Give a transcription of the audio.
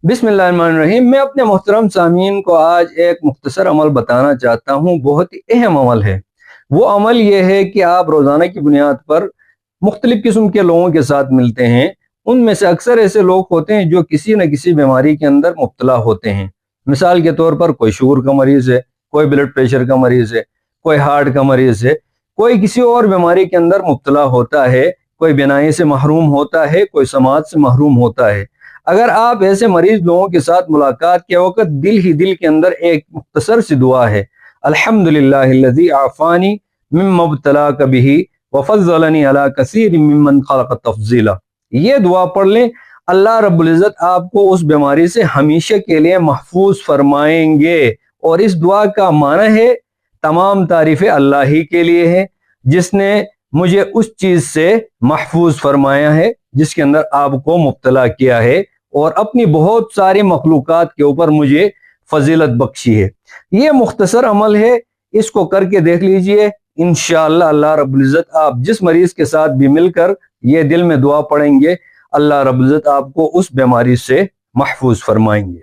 बिस्मिल्लाहिर्रहमानिर्रहीम। मैं अपने मोहतरम सामीन को आज एक मुख्तसर अमल बताना चाहता हूँ। बहुत ही अहम अमल है। वो अमल ये है कि आप रोज़ाना की बुनियाद पर मुख्तलिफ़ किस्म के लोगों के साथ मिलते हैं। उनमें से अक्सर ऐसे लोग होते हैं जो किसी न किसी बीमारी के अंदर मुब्तला होते हैं। मिसाल के तौर पर कोई शुगर का मरीज़ है, कोई ब्लड प्रेशर का मरीज़ है, कोई हार्ट का मरीज़ है, कोई किसी और बीमारी के अंदर मुब्तला होता है, कोई बीनाई से महरूम होता है, कोई समाज से महरूम होता है। अगर आप ऐसे मरीज लोगों के साथ मुलाकात के वक्त दिल ही दिल के अंदर एक मुख्तसर सी दुआ है, अल्हम्दुलिल्लाहिल्लज़ी आफ़ानी मिम्मा इब्तलाका बिही व फ़ज़्ज़लनी अला कसीरिम मिम्मन ख़लक़ तफ़ज़ीला, ये दुआ पढ़ लें। अल्लाह रब्बुल इज़्ज़त आपको उस बीमारी से हमेशा के लिए महफूज फरमाएंगे। और इस दुआ का माना है, तमाम तारीफ़ें अल्लाह ही के लिए है जिसने मुझे उस चीज़ से महफूज फरमाया है जिसके अंदर आपको मुब्तला किया है, और अपनी बहुत सारी मखलूक़ात के ऊपर मुझे फजीलत बख्शी है। ये मुख्तसर अमल है, इसको करके देख लीजिए। इंशाअल्लाह अल्लाह रब्बुल इज़्ज़त आप जिस मरीज़ के साथ भी मिलकर ये दिल में दुआ पढ़ेंगे, अल्लाह रब्बुल इज़्ज़त आपको उस बीमारी से महफूज फरमाएंगे।